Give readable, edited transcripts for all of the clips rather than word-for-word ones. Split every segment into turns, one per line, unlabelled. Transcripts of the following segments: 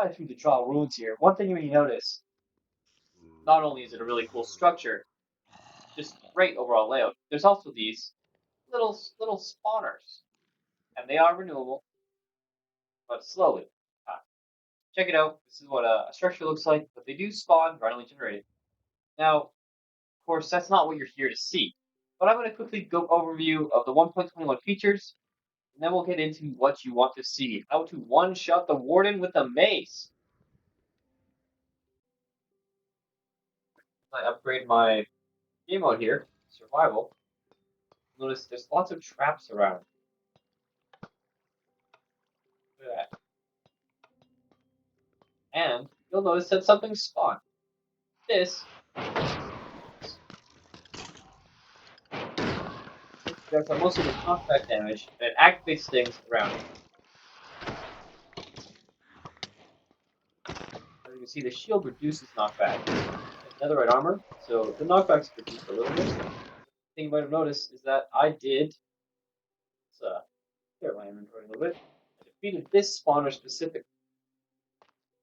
fly through the trial ruins here, one thing you notice, not only is it a really cool structure, just great overall layout, there's also these little spawners. And they are renewable, but slowly. Uh, Check it out. This is what a structure looks like, but they do spawn randomly generated. Now, of course, that's not what you're here to see. But I'm going to quickly go overview of the 1.21 features, and then we'll get into what you want to see. How to one-shot the Warden with a mace. I upgrade my game mode here, survival. Notice there's lots of traps around. Look at that. And you'll notice that something spawned. This does most of the knockback damage, and it activates things around it. As you can see, the shield reduces knockback. Netherite armor, so the knockback's reduced a little bit. The thing you might have noticed is that I did clear my inventory a little bit. I defeated this spawner specifically.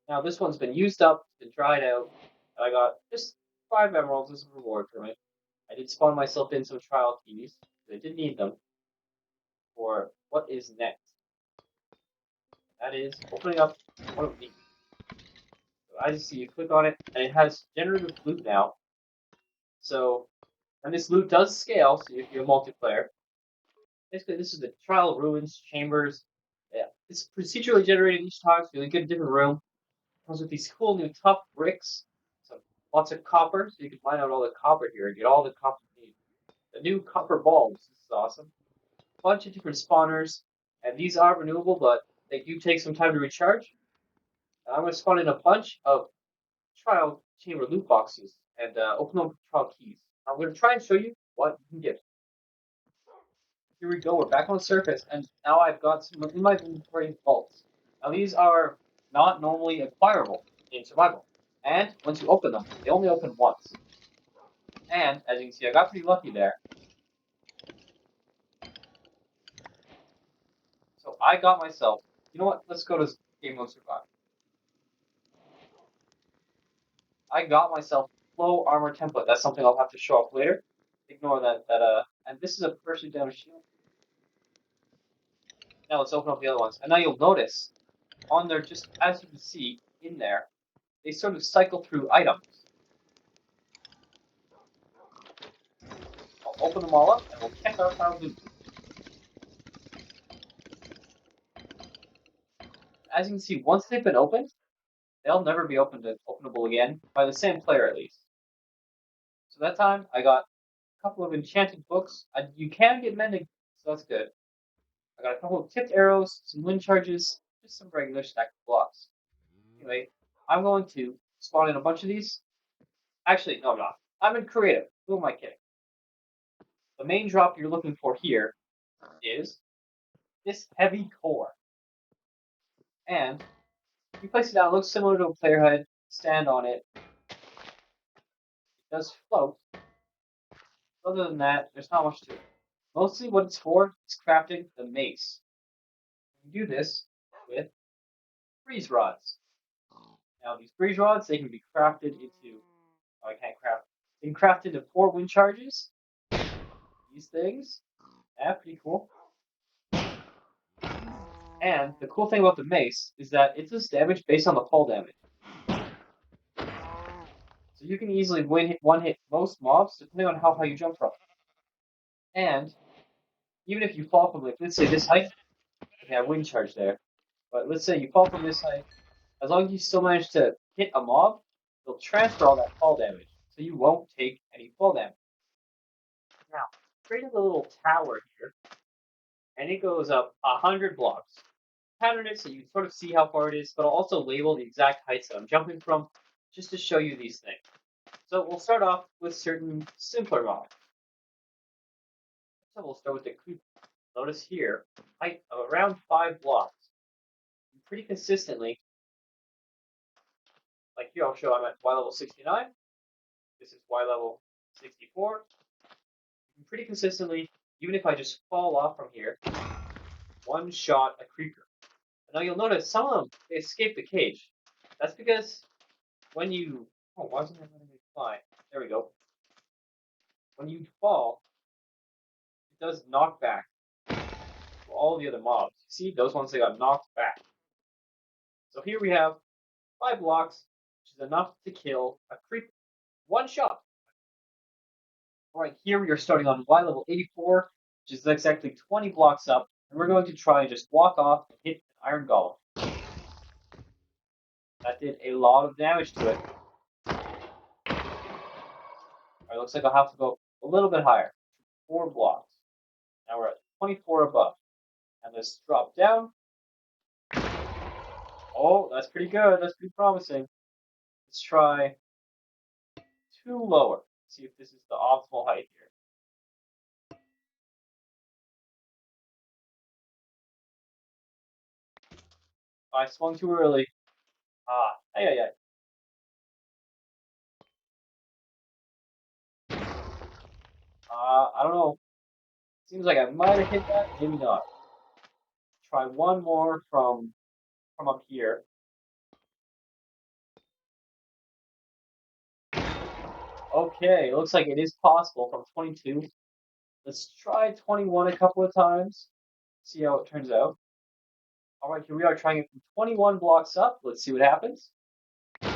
Now this one's been used up, been dried out. I got just 5 emeralds as a reward from it. I did spawn myself in some trial keys. I did need them for what is next. That is opening up one of these. So as you see, you click on it, and it has generative loot now. So, and this loot does scale, so if you're a multiplayer. Basically, this is the trial ruins chambers. Yeah, it's procedurally generated each time, so you get a different room. It comes with these cool new tough bricks, so lots of copper, so you can mine out all the copper here and get all the copper you need. The new copper balls, this is awesome. A bunch of different spawners, and these are renewable, but they do take some time to recharge. And I'm going to spawn in a bunch of trial chamber loot boxes and open up trial keys. I'm going to try and show you what you can get. Here we go, we're back on the surface, and now I've got some in my inventory vaults. Now these are not normally acquirable in survival, and once you open them, they only open once. And, as you can see, I got pretty lucky there. So I got myself, you know what, let's go to game mode survival. I got myself low armor template. That's something I'll have to show off later. Ignore that, and this is a partially damaged shield. Now let's open up the other ones. And now you'll notice, on there, just as you can see in there, they sort of cycle through items. I'll open them all up, and we'll check out how loot. As you can see, once they've been opened, they'll never be openable again, by the same player at least. So that time, I got a couple of enchanted books. You can get mending, so that's good. I got a couple of tipped arrows, some wind charges, just some regular stacked blocks. Anyway, I'm going to spawn in a bunch of these. Actually, no, I'm not. I'm in creative. Who am I kidding? The main drop you're looking for here is this heavy core. And you place it down, it looks similar to a player head. Stand on it. It does float. Other than that, there's not much to it. Mostly what it's for is crafting the mace. You do this with freeze rods. Now these freeze rods, they can be crafted into, oh, I can't craft. They can craft into 4 wind charges. These things, yeah, pretty cool. And the cool thing about the mace is that it does damage based on the fall damage. So you can easily one-hit most mobs depending on how high you jump from. And even if you fall from, like, let's say this height, you have wind charge there. But let's say you fall from this height, as long as you still manage to hit a mob, it'll transfer all that fall damage, so you won't take any fall damage. Now, created a little tower here, and it goes up 100 blocks. Pattern it so you sort of see how far it is, but I'll also label the exact heights that I'm jumping from, just to show you these things. So we'll start off with certain simpler mobs. So we'll start with the creeper. Notice here, height of around 5 blocks. And pretty consistently, like here I'll show I'm at Y level 69. This is Y level 64. And pretty consistently, even if I just fall off from here, one shot a creeper. And now you'll notice some of them, they escape the cage. That's because when you... Oh, why isn't it letting me fly? There we go. When you fall, it does knockback for all the other mobs. See, those ones that got knocked back. So here we have 5 blocks, which is enough to kill a creeper. One shot. Alright, here we are starting on Y level 84, which is exactly 20 blocks up, and we're going to try and just walk off and hit an iron golem. That did a lot of damage to it. Alright, looks like I'll have to go a little bit higher. 4 blocks. Now we're at 24 above. And let's drop down. Oh, that's pretty good. That's pretty promising. Let's try 2 lower. See if this is the optimal height here. I swung too early. Hey. I don't know. Seems like I might have hit that, maybe not. Try one more from up here. Okay, looks like it is possible from 22. Let's try 21 a couple of times. See how it turns out. Alright, here we are trying it from 21 blocks up. Let's see what happens. Okay,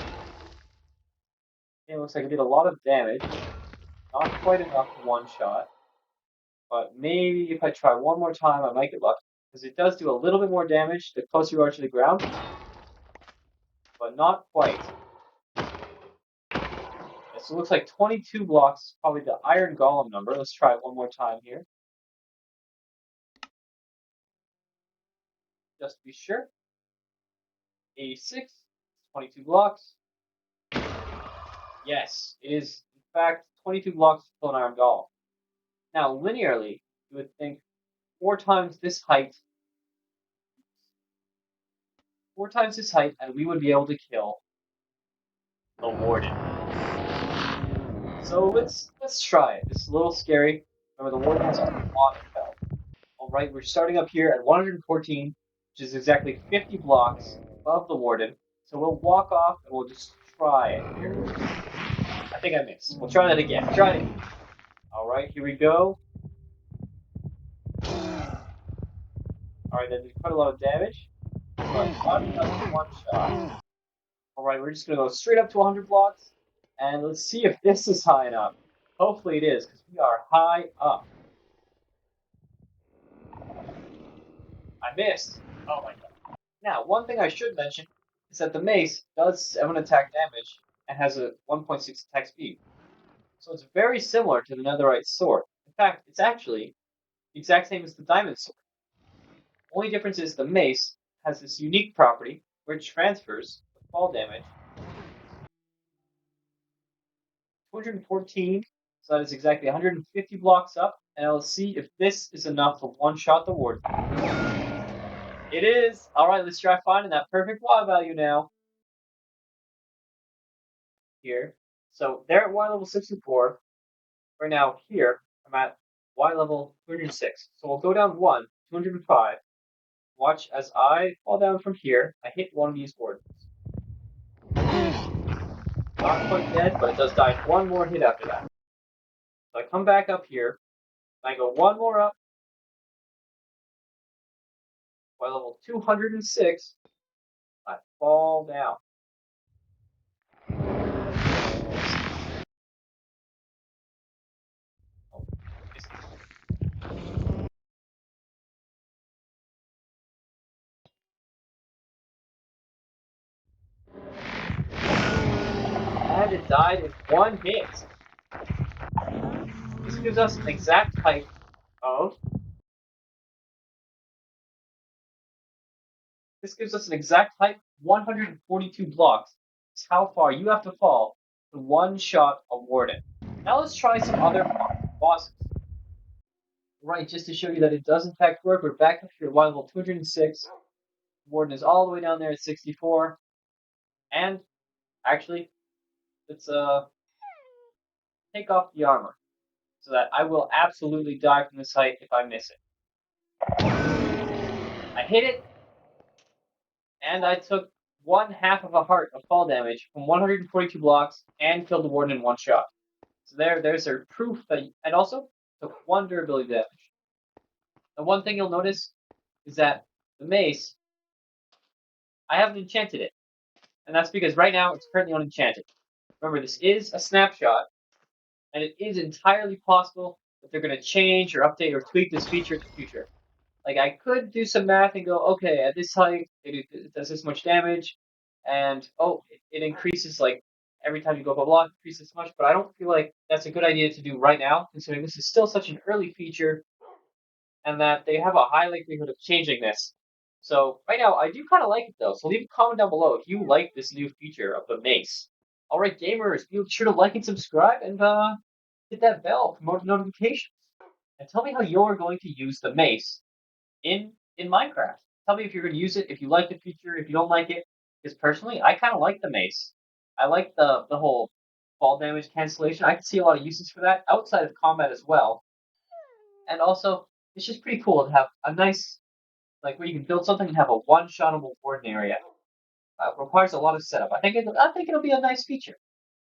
looks like it did a lot of damage. Not quite enough for one shot. But maybe if I try one more time, I might get lucky. Because it does do a little bit more damage the closer you are to the ground. But not quite. So it looks like 22 blocks, probably the iron golem number. Let's try it one more time here. Just to be sure. 86, 22 blocks. Yes, it is, in fact, 22 blocks to kill an iron golem. Now, linearly, you would think 4 times this height, and we would be able to kill the Warden. So let's try it. It's a little scary. Remember, the Warden has a lot of health. Alright, we're starting up here at 114, which is exactly 50 blocks above the Warden. So we'll walk off and we'll just try it here. I think I missed. We'll try that again. Try it again. Alright, here we go. Alright, that did quite a lot of damage. But not enough for one shot. Alright, we're just going to go straight up to 100 blocks. And let's see if this is high enough. Hopefully it is, because we are high up. I missed. Oh my god. Now, one thing I should mention is that the mace does 7 attack damage and has a 1.6 attack speed. So it's very similar to the netherite sword. In fact, it's actually the exact same as the diamond sword. The only difference is the mace has this unique property where it transfers the fall damage. 214, so that is exactly 150 blocks up, and I'll see if this is enough to one-shot the Warden. It is! Alright, let's try finding that perfect Y value now. Here. So they're at Y level 64. Right now, here, I'm at Y level 206. So we'll go down 1, 205. Watch as I fall down from here. I hit one of these wardens. Not quite dead, but it does die one more hit after that. So I come back up here. I go one more up. By level 206, I fall down. And it died in one hit. This gives us an exact height of... This gives us an exact height of 142 blocks. It's how far you have to fall to one-shot a Warden. Now let's try some other bosses. Right, just to show you that it does in fact work, we're back up here at Y level 206. Warden is all the way down there at 64. And, actually, let's take off the armor. So that I will absolutely die from this height if I miss it. I hit it, and I took 1/2 of a heart of fall damage from 142 blocks and killed the Warden in one shot. So there's their proof that, and also took 1 durability damage. The one thing you'll notice is that the mace, I haven't enchanted it, and that's because right now it's currently unenchanted. Remember, this is a snapshot, and it is entirely possible that they're going to change or update or tweak this feature in the future. Like, I could do some math and go, okay, at this height, it does this much damage, and oh, it increases, like, every time you go up a block, it increases this much, but I don't feel like that's a good idea to do right now, considering this is still such an early feature, and that they have a high likelihood of changing this. So, right now, I do kind of like it, though, so leave a comment down below if you like this new feature of the mace. Alright, gamers, be sure to like and subscribe, and hit that bell for more notifications. And tell me how you're going to use the mace in Minecraft. Tell me if you're going to use it, if you like the feature, if you don't like it. Because personally, I kind of like the mace. I like the whole fall damage cancellation. I can see a lot of uses for that outside of combat as well. And also, it's just pretty cool to have a nice, like, where you can build something and have a one-shottable warden area. Requires a lot of setup. I think it'll be a nice feature.